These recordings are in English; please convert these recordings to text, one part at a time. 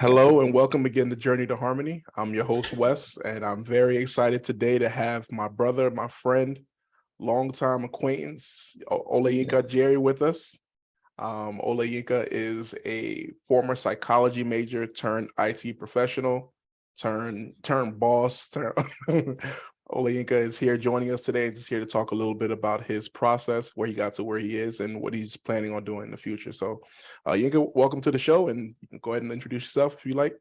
Hello and welcome again to Journey to Harmony. I'm your host, Wes, and I'm very excited today to have my brother, my friend, longtime acquaintance, Ole Yinka Yes. Jerry with us. Ole Yinka is a former psychology major turned IT professional, turn boss. Ole Yinka is here joining us today, just here to talk a little bit about his process, where he got to where he is, and what he's planning on doing in the future. So, Yinka, welcome to the show, and you can go ahead and introduce yourself if you like.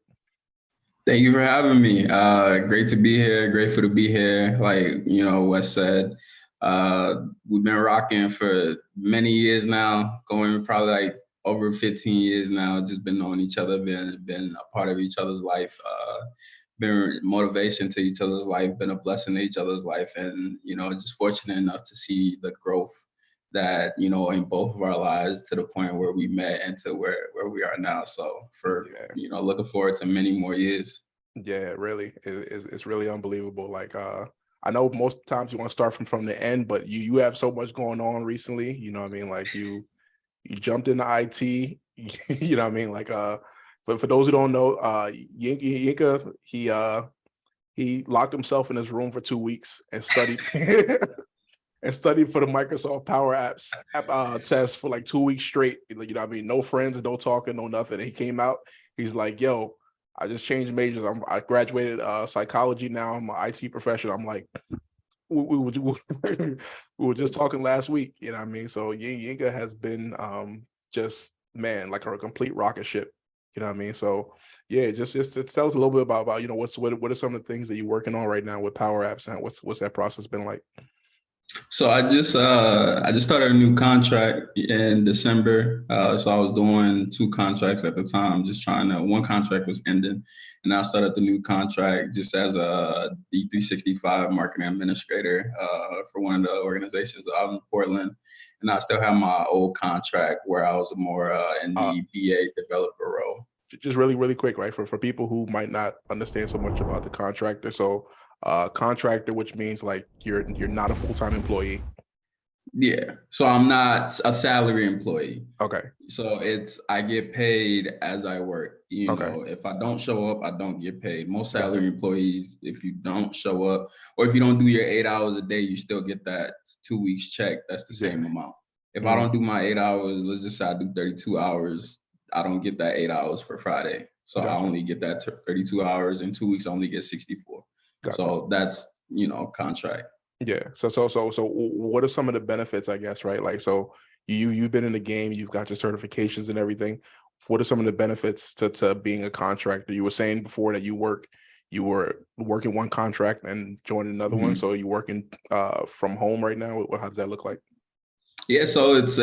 Thank you for having me. Great to be here. Grateful to be here. Like, Wes said, we've been rocking for many years now, going probably like over 15 years now, just been knowing each other, been a part of each other's life, been motivation to each other's life, been a blessing to each other's life. And, just fortunate enough to see the growth that, in both of our lives to the point where we met and to where we are now. So Yeah. looking forward to many more years. Yeah, really, it's really unbelievable. Like, I know most times you want to start from the end, but you have so much going on recently. You know what I mean? Like you jumped into IT. You know what I mean? Like, for those who don't know, Yinka he locked himself in his room for 2 weeks and studied and studied for the Microsoft Power Apps test for like 2 weeks straight. You know what I mean? No friends, no talking, no nothing. And he came out. He's like, "Yo, I just changed majors. I graduated psychology now. I'm an IT professional." I'm like, we were just talking last week. You know what I mean? So Yinka has been just man like a complete rocket ship. You know what I mean? So yeah, just to tell us a little bit about what are some of the things that you're working on right now with Power Apps, and what's that process been like? So I just started a new contract in December. So I was doing two contracts at the time, just trying to. One contract was ending, and I started the new contract just as a D365 marketing administrator for one of the organizations out in Portland. And I still have my old contract where I was more in Uh, the BA developer role. just really quick, right? For people who might not understand so much about the contractor. So contractor, which means like you're not a full-time employee. Yeah. So I'm not a salary employee. Okay. So I get paid as I work. Okay. If I don't show up, I don't get paid. Most Gotcha. salary employees, if you don't show up or if you don't do your 8 hours a day, you still get that 2 weeks check. That's the Yeah. same amount. If I Mm, don't do my 8 hours, let's just say I do 32 hours, I don't get that 8 hours for Friday. So I gotcha. only get that 32 hours. In 2 weeks, I only get 64. Gotcha. So that's, contract. Yeah. So what are some of the benefits, I guess, right? Like, so you've been in the game, you've got your certifications and everything. What are some of the benefits to being a contractor? You were saying before that you were working one contract and joining another one. Mhm. So you working from home right now? How does that look like? Yeah, so it's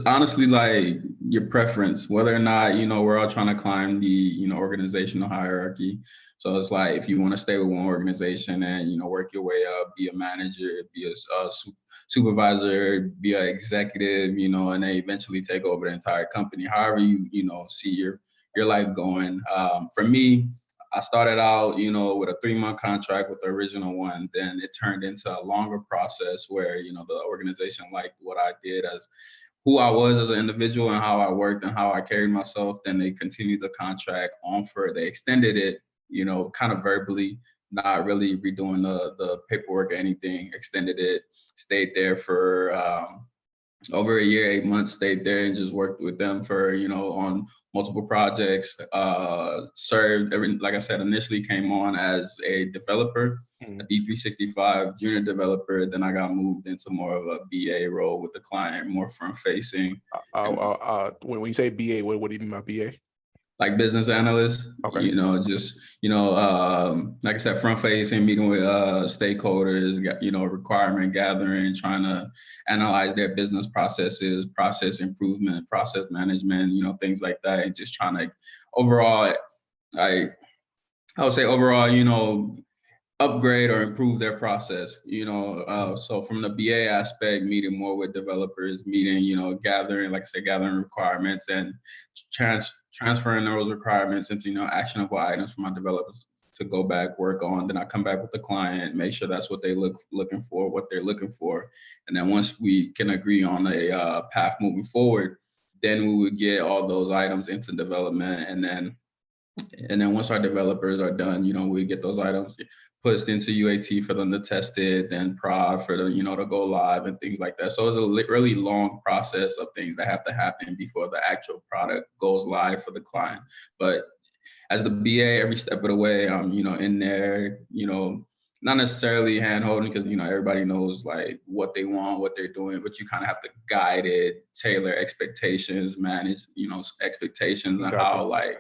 honestly like your preference, whether or not, we're all trying to climb the, organizational hierarchy. So it's like if you want to stay with one organization and, work your way up, be a manager, be a supervisor, be an executive, and then eventually take over the entire company, however you see your life going. For me, I started out, with a 3-month contract with the original one. Then it turned into a longer process where, the organization liked what I did as who I was as an individual and how I worked and how I carried myself. Then they continued the contract on for, they extended it, kind of verbally, not really redoing the paperwork or anything, extended it, stayed there for over a year, 8 months, stayed there and just worked with them for, on multiple projects. Like I said, initially came on as a developer, a Mhm. D365 junior developer. Then I got moved into more of a BA role with the client, more front facing, When you say BA, what do you mean by BA? like business analyst, Okay. just, like I said, front facing, meeting with stakeholders, requirement gathering, trying to analyze their business processes, process improvement, process management, things like that. And just trying to overall, I, I would say overall, upgrade or improve their process. So from the BA aspect, meeting more with developers, meeting, gathering, like I said, gathering requirements and transferring those requirements into, actionable items for my developers to go back, work on. Then I come back with the client, make sure that's what they looking for, what they're looking for. And then once we can agree on a path moving forward, then we would get all those items into development. And then And then once our developers are done, we get those items pushed into UAT for them to test it, then prod for the, to go live and things like that. So it's a really long process of things that have to happen before the actual product goes live for the client. But as the BA, every step of the way, I'm, in there, not necessarily hand holding because, everybody knows like what they want, what they're doing, but you kind of have to guide it, tailor expectations, manage, expectations and Gotcha. how like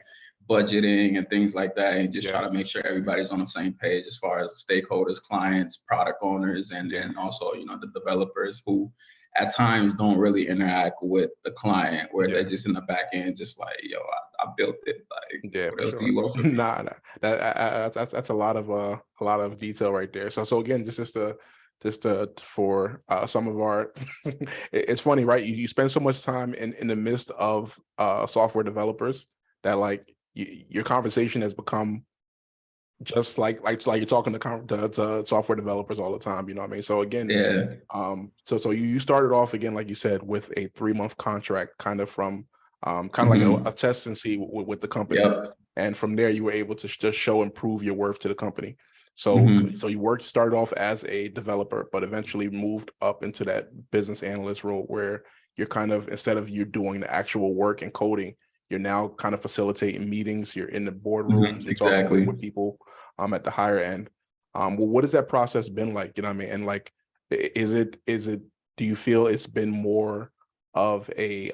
budgeting and things like that, and just try Yeah. to make sure everybody's on the same page as far as stakeholders, clients, product owners, and Yeah. also, the developers who at times don't really interact with the client, where they're Yeah. just in the back end, just like, yo, I built it. Like, Yeah, what for else do sure. you want from me? Nah, that's a lot of detail right there. So again, for some of our, it's funny, right? You spend so much time in the midst of software developers that like your conversation has become just like you're talking to software developers all the time. You know what I mean? So again, Yeah. so you started off again, like you said, with a 3-month contract, kind of from kind of like a Mhm. test and see with the company, Yep. and from there you were able to just show and prove your worth to the company. So Mhm. you started off as a developer, but eventually moved up into that business analyst role where you're kind of, instead of you doing the actual work and coding, you're now kind of facilitating meetings. You're in the boardrooms. Mhm. You're talking with Exactly. people at the higher end. Well, what has that process been like? You know what I mean? And like, is it do you feel it's been more of a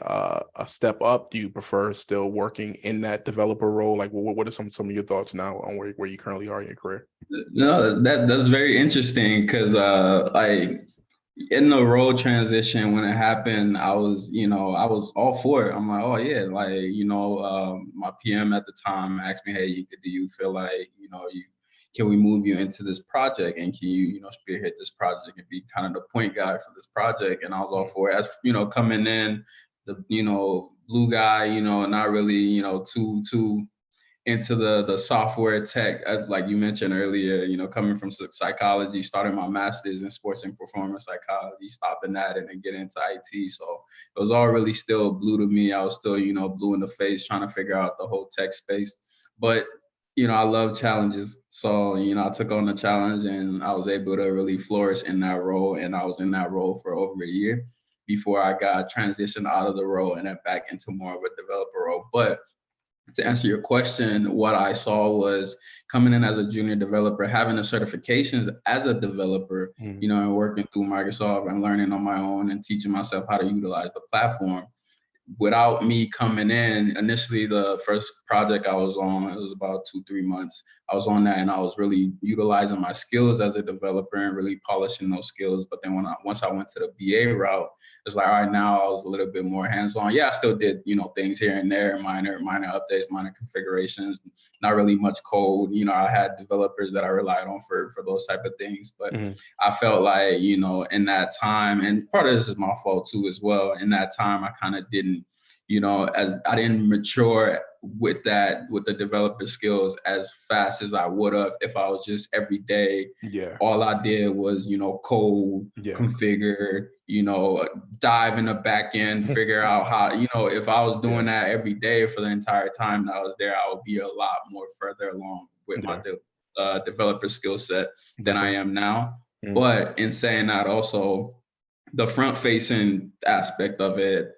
step up? Do you prefer still working in that developer role? Like, what are some of your thoughts now on where you currently are in your career? No, that's very interesting because like in the role transition when it happened, I was all for it. I'm like, oh yeah, like my PM at the time asked me, hey, do you feel like you can we move you into this project and can you spearhead this project and be kind of the point guy for this project? And I was all for it. As coming in the blue guy, not really too into the software tech, as like you mentioned earlier, coming from psychology, starting my master's in sports and performance psychology, stopping that and then getting into IT. So it was all really still blue to me. I was still, blue in the face, trying to figure out the whole tech space. But I love challenges. So, I took on the challenge and I was able to really flourish in that role. And I was in that role for over a year before I got transitioned out of the role and then back into more of a developer role. But to answer your question, what I saw was coming in as a junior developer, having the certifications as a developer, Mhm. and working through Microsoft and learning on my own and teaching myself how to utilize the platform without me coming in. Initially, the first project I was on, it was about 2-3 months. I was on that and I was really utilizing my skills as a developer and really polishing those skills. But then once I went to the BA route, it's like, all right, now I was a little bit more hands-on. Yeah, I still did, things here and there, minor updates, minor configurations, not really much code. I had developers that I relied on for those type of things. But Mhm. I felt like, in that time, and part of this is my fault too as well. In that time, I kind of didn't, as I didn't mature with the developer skills as fast as I would have if I was just every day. Yeah, All I did was, code, yeah, configure, dive in the back end, figure out how, if I was doing yeah, that every day for the entire time that I was there, I would be a lot more further along with my yeah, developer skill set for than I sure. am now. Mhm. But in saying that, also the front facing aspect of it,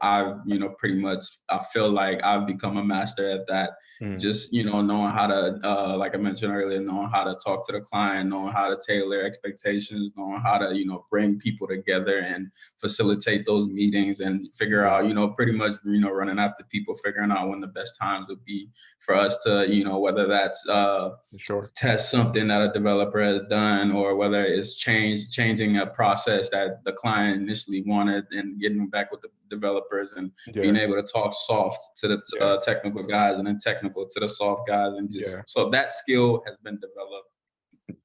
pretty much I feel like I've become a master at that. Mhm. Just knowing how to, like I mentioned earlier, knowing how to talk to the client, knowing how to tailor expectations, knowing how to bring people together and facilitate those meetings and figure Yeah, out pretty much running after people, figuring out when the best times would be for us to whether that's for sure. test something that a developer has done, or whether it's changing a process that the client initially wanted, and getting back with the developers and being Yeah, able to talk soft to the yeah, technical guys and then technical to the soft guys, and just yeah, so that skill has been developed.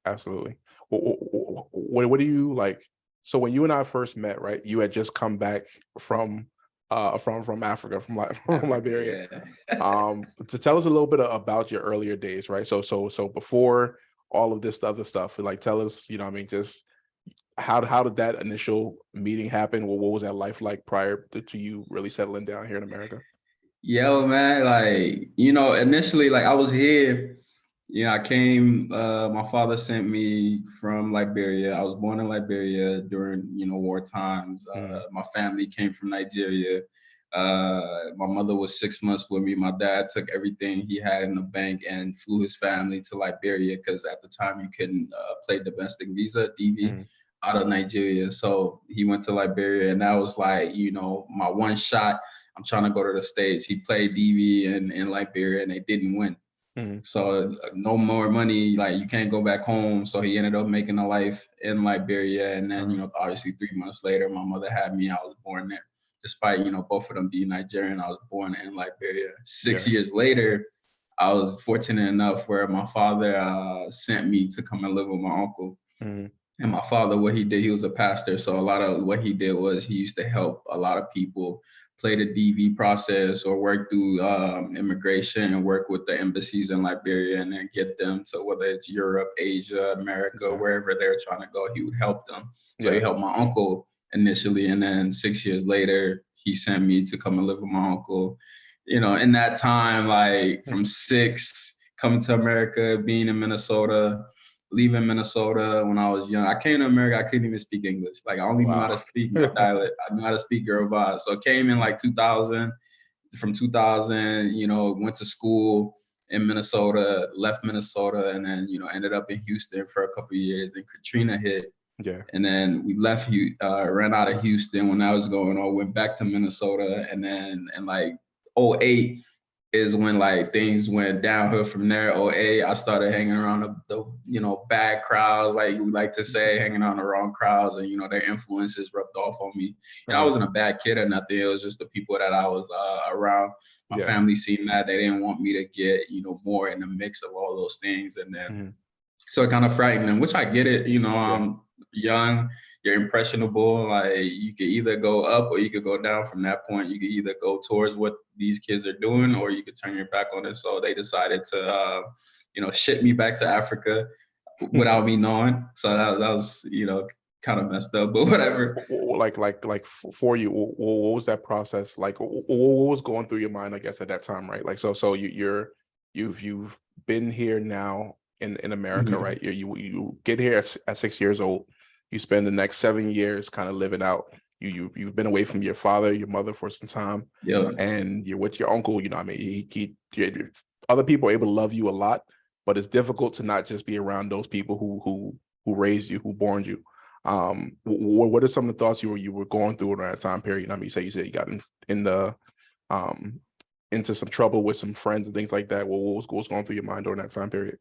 absolutely. What do you like? So when you and I first met, right? You had just come back from from Africa, from Africa, Liberia. yeah. To tell us a little bit about your earlier days, right? So before all of this other stuff, like tell us, you know, what I mean, just how did that initial meeting happen? What was that life like prior to you really settling down here in America? Yo, man, like, initially, like, I was here. I came, my father sent me from Liberia. I was born in Liberia during, war times. Mm, My family came from Nigeria. My mother was 6 months with me. My dad took everything he had in the bank and flew his family to Liberia because at the time you couldn't play domestic visa, DV, mm, out of Nigeria. So he went to Liberia, and that was like, my one shot. I'm trying to go to the States. He played DV in Liberia, and they didn't win. mm, So no more money, like you can't go back home. So he ended up making a life in Liberia. And then, uh, obviously 3 months later, my mother had me. I was born there. Despite, both of them being Nigerian, I was born in Liberia. Six yeah. years later, I was fortunate enough where my father sent me to come and live with my uncle. Mm, And my father, what he did, he was a pastor. So a lot of what he did was he used to help a lot of people play the DV process or work through immigration and work with the embassies in Liberia and then get them to whether it's Europe, Asia, America, yeah. wherever they're trying to go, he would help them. So he Yeah. helped my uncle initially. And then 6 years later, he sent me to come and live with my uncle. In that time, like Mm, from six, coming to America, being in Minnesota, leaving Minnesota when I was young. I came to America, I couldn't even speak English. Like I only knew how wow. to speak my dialect. I knew how to speak Yoruba. So I came in like 2000. From 2000, went to school in Minnesota, left Minnesota, and then ended up in Houston for a couple of years. Then Katrina hit, Yeah. and then we left. Ran out of Houston when that was going on. Went back to Minnesota, and then in like '08 is when like things went downhill from there. '08, I started hanging around the bad crowds, like we like to say, hanging around the wrong crowds, and their influences rubbed off on me. I Uh, wasn't a bad kid or nothing. It was just the people that I was around. My yeah. family seen that they didn't want me to get more in the mix of all those things, and then Mm, so it kind of frightened them, which I get it. yeah. I'm young, you're impressionable. Like you could either go up or you could go down from that point. You could either go towards what these kids are doing or you could turn your back on it. So they decided to, ship me back to Africa without me knowing. So that was, kind of messed up, but whatever. For you, what was that process like? What was going through your mind, I guess, at that time, right? Like, so you've been here now in America, Mhm. right? You get here at 6 years old. You spend the next 7 years kind of living out. You've been away from your father, your mother for some time, Yeah. and you're with your uncle. I mean, other people are able to love you a lot, but it's difficult to not just be around those people who raised you, who born you. What are some of the thoughts you were going through during that time period? I mean, you said you got in the um into some trouble with some friends and things like that. What was going through your mind during that time period?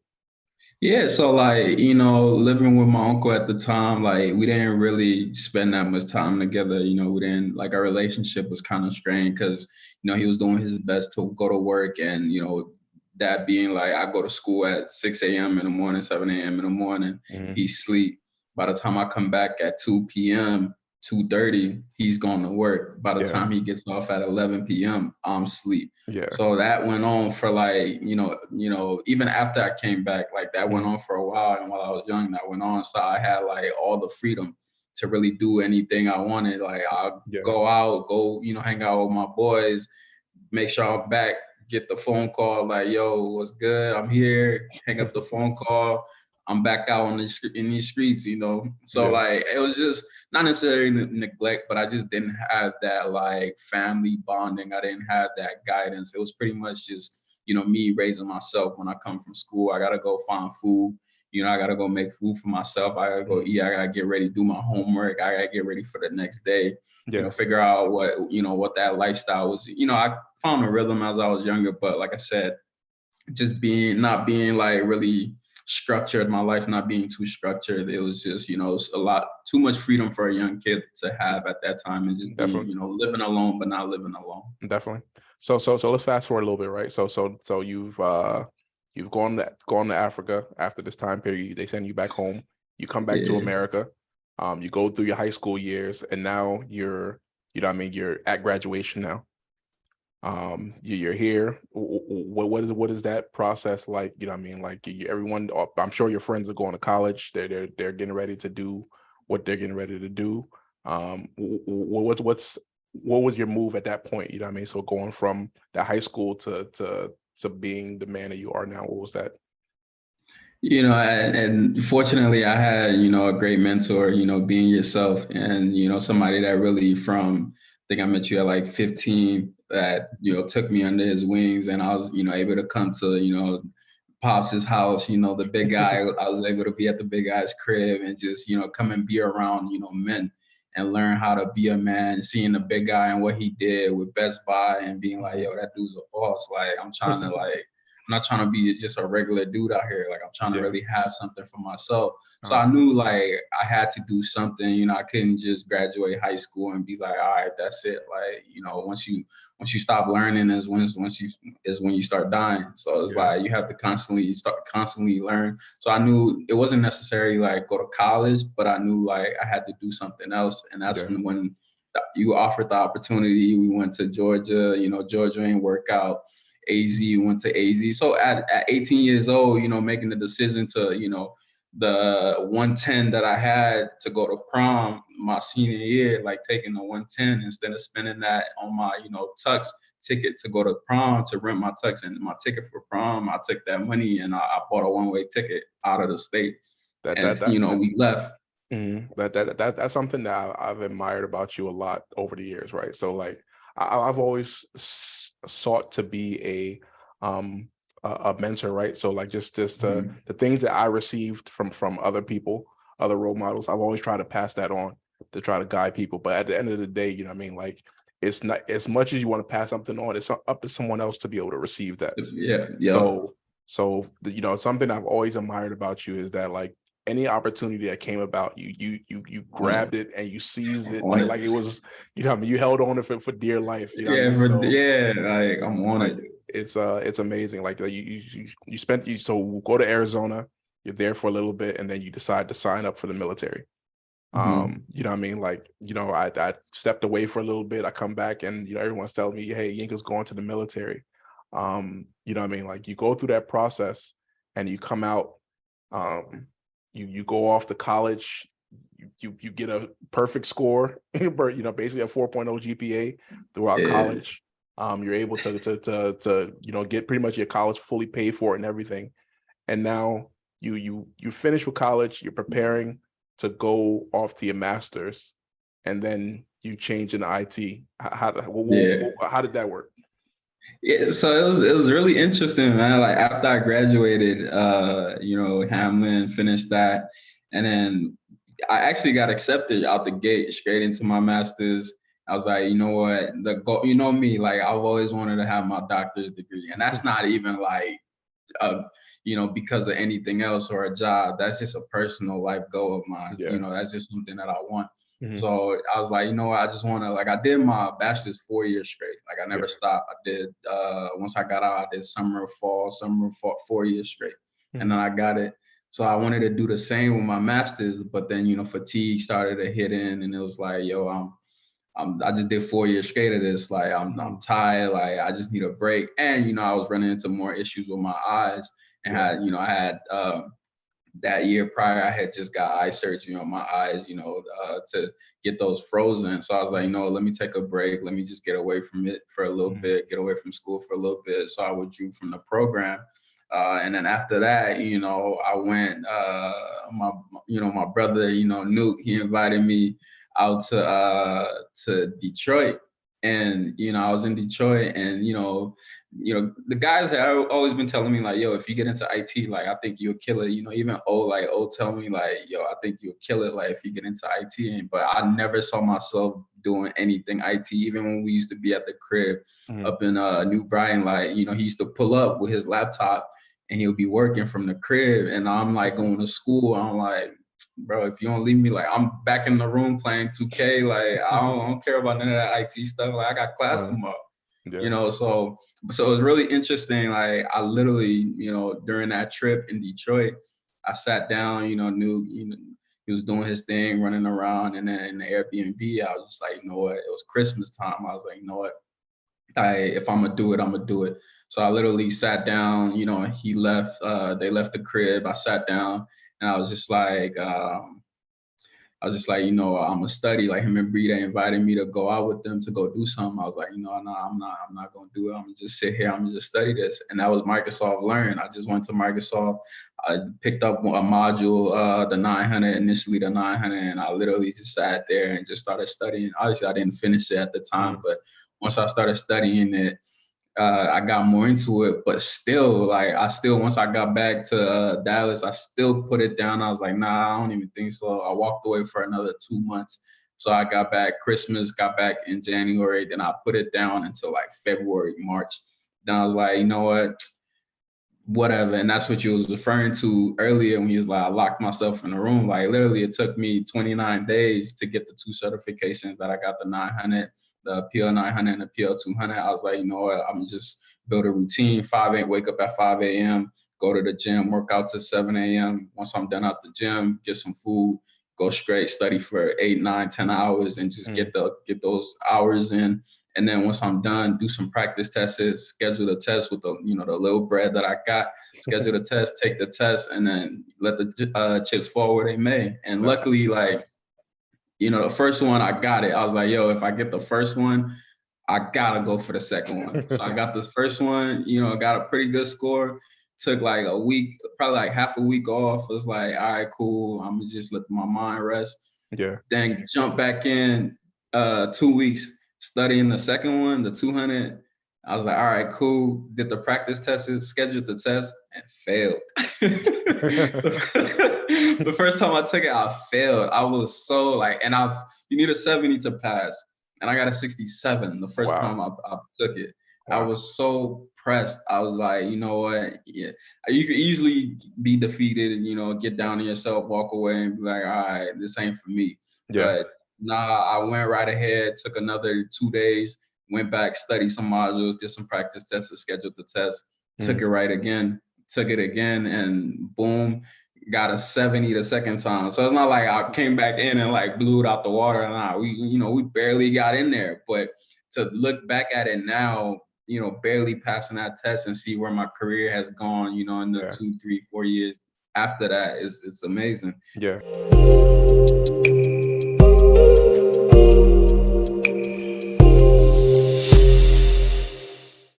Yeah, so like, living with my uncle at the time, like we didn't really spend that much time together. We didn't like our relationship was kind of strained because, he was doing his best to go to work and, that being like I go to school at 6 a.m. in the morning, 7 a.m. in the morning, Mm-hmm. he sleep. By the time I come back at 2 p.m., 2:30, he's going to work. By the Yeah, time he gets off at 11 p.m., I'm asleep. yeah, So that went on for like, even after I came back, like that went mm-hmm. on for a while. And while I was young, that went on. So I had like all the freedom to really do anything I wanted. Like I'll Yeah, go out, hang out with my boys, make sure I'm back, get the phone call like, yo, what's good? I'm here. Hang up the phone call. I'm back out in these streets. So yeah, like it was just not necessarily neglect, but I just didn't have that like family bonding. I didn't have that guidance. It was pretty much just me raising myself. When I come from school, I gotta go find food. I gotta go make food for myself. I gotta go mm-hmm. eat. I gotta get ready, do my homework. I gotta get ready for the next day. Yeah, Figure out what that lifestyle was. I found a rhythm as I was younger, but like I said, just not being like really structured, my life not being too structured. It was just, a lot too much freedom for a young kid to have at that time and just be, definitely, living alone, but not living alone. definitely. So let's fast forward a little bit, right? So you've gone to Africa after this time period. They send you back home. You come back to Yeah. America. You go through your high school years, and now you're at graduation now. You're here. What is that process like? Like everyone. I'm sure your friends are going to college. They're getting ready to do what they're getting ready to do. What's what was your move at that point? You know what I mean? So going from the high school to being the man that you are now, what was that? And fortunately I had, a great mentor, being yourself, and, somebody that really I think I met you at like 15, that, took me under his wings, and I was, able to come to, Pops's house, the big guy. I was able to be at the big guy's crib and just, come and be around, men, and learn how to be a man, seeing the big guy and what he did with Best Buy, and being like, yo, that dude's a boss. Like, I'm not trying to be just a regular dude out here. Like, I'm trying to Yeah. really have something for myself. So Uh-huh. I knew like I had to do something. I couldn't just graduate high school and be like, all right, that's it. Like, once you stop learning is when you start dying. So it's Yeah. like you have to constantly learn. So I knew it wasn't necessarily like go to college, but I knew like I had to do something else. And that's Yeah. when you offered the opportunity. We went to Georgia. Georgia ain't work out. AZ, went to AZ. So at 18 years old, making the decision to, the 110 that I had to go to prom my senior year, like taking the 110 instead of spending that on my, tux ticket to go to prom, to rent my tux and my ticket for prom. I took that money and I bought a one-way ticket out of the state. That And, that that, that we left. that's something that I've admired about you a lot over the years, right? So like I've always sought to be a mentor, right? So like just Mhm. the things that I received from other people, other role models, I've always tried to pass that on to try to guide people. But at the end of the day, you know what I mean? Like it's not as much as you want to pass something on, it's up to someone else to be able to receive that. Yeah, yeah. So something I've always admired about you is that like any opportunity that came about, you grabbed it and you seized it On like it. it was, you know what I mean, you held on to it for dear life, you know what I Yeah, mean? So like I'm on like it. it's amazing. Like you spent you so go to Arizona, you're there for a little bit, and then you decide to sign up for the military. Mhm. You know what I mean? Like, I stepped away for a little bit. I come back and everyone's telling me, hey, Yinka's going to the military. You know what I mean? Like you go through that process and you come out, um, you go off to college, you get a perfect score, but basically a 4.0 GPA throughout Yeah. college. You're able to get pretty much your college fully paid for and everything. And now you finish with college, you're preparing to go off to your master's, and then you change into IT. Yeah. How did that work? Yeah, so it was really interesting, man. Like after I graduated, Hamlin, finished that, and then I actually got accepted out the gate straight into my master's. I was like, you know what, the goal, me, like I've always wanted to have my doctor's degree, and that's not even like uh, because of anything else or a job. That's just a personal life goal of mine. Yeah. That's just something that I want. Mhm. So I was like, what, I just want to, like, I did my bachelor's 4 years straight. Like I never Yeah. stopped. I did, once I got out, I did summer, fall, 4 years straight. And then Mhm. I got it. So I wanted to do the same with my master's, but then, fatigue started to hit in, and it was like, yo, I just did 4 years straight of this. Like I'm tired. Like I just need a break. And I was running into more issues with my eyes, and Yeah. I had that year prior, I had just got eye surgery on my eyes, to get those frozen. So I was like, let me take a break. Let me just get away from it for a little Mhm. bit, get away from school for a little bit. So I withdrew from the program. And then after that, I went, my brother, Nuke, he invited me out to Detroit. And, I was in Detroit, and, the guys have always been telling me like, yo, if you get into IT, like, I think you'll kill it. Even O tell me like, yo, I think you'll kill it. Like if you get into IT, but I never saw myself doing anything IT. Even when we used to be at the crib Mhm. up in New Brighton, like, he used to pull up with his laptop and he'll be working from the crib. And I'm like going to school. I'm like, bro, if you don't leave me, like I'm back in the room playing 2K. Like I don't care about none of that IT stuff. Like I got class Uh, tomorrow. yeah. So it was really interesting. Like I literally, during that trip in Detroit, I sat down, knew, he was doing his thing, running around, and then in the Airbnb, I was just like, you know what? It was Christmas time. I was like, you know what? If I'm gonna do it, I'm gonna do it. So I literally sat down, he left, they left the crib. I sat down and I was just like, I was just like, I'm gonna study. Like him and Brita invited me to go out with them to go do something. I was like, no, I'm not gonna do it. I'm gonna just sit here. I'm gonna just study this. And that was Microsoft Learn. I just went to Microsoft. I picked up a module, the 900, initially the 900, and I literally just sat there and just started studying. Obviously, I didn't finish it at the time, but once I started studying it, I got more into it, but still, once I got back to Dallas, I still put it down. I was like, nah, I don't even think so. I walked away for another 2 months. So I got back Christmas, got back in January. Then I put it down until like February, March. Then I was like, you know what? Whatever. And that's what you was referring to earlier when you was like, I locked myself in a room. Like literally it took me 29 days to get the 2 certifications that I got, the 900, the PL 900 and the PL 200. I was like, you know what, I'm just build a routine, wake up at 5 a.m., go to the gym, work out to 7 a.m. Once I'm done at the gym, get some food, go straight, study for 8, 9, 10 hours and just get those hours in. And then once I'm done, do some practice tests, schedule the test with the little bread that I got, schedule the test, take the test, and then let the chips fall where they may. And luckily, the first one, I got it. I was like, yo, if I get the first one, I gotta go for the second one. So I got the first one, got a pretty good score. Took like a week, probably like half a week off. It was like, all right, cool. I'm gonna just let my mind rest. Yeah. Then jump back in 2 weeks, studying the second one, the 200. I was like, all right, cool. Did the practice tests, scheduled the test, and failed. The first time I took it, I failed. I was so you need a 70 to pass. And I got a 67 the first time I took it. Wow. I was so pressed. I was like, you know what? Yeah, you could easily be defeated and, get down on yourself, walk away and be like, all right, this ain't for me. Yeah. But nah, I went right ahead, took another 2 days, went back, studied some modules, did some practice tests, scheduled the test, took it again, and boom, got a 70 the second time. So it's not like I came back in and blew it out the water. Nah, we barely got in there. But to look back at it now, barely passing that test and see where my career has gone, in the 2, 3, 4 years after that, it's amazing. Yeah.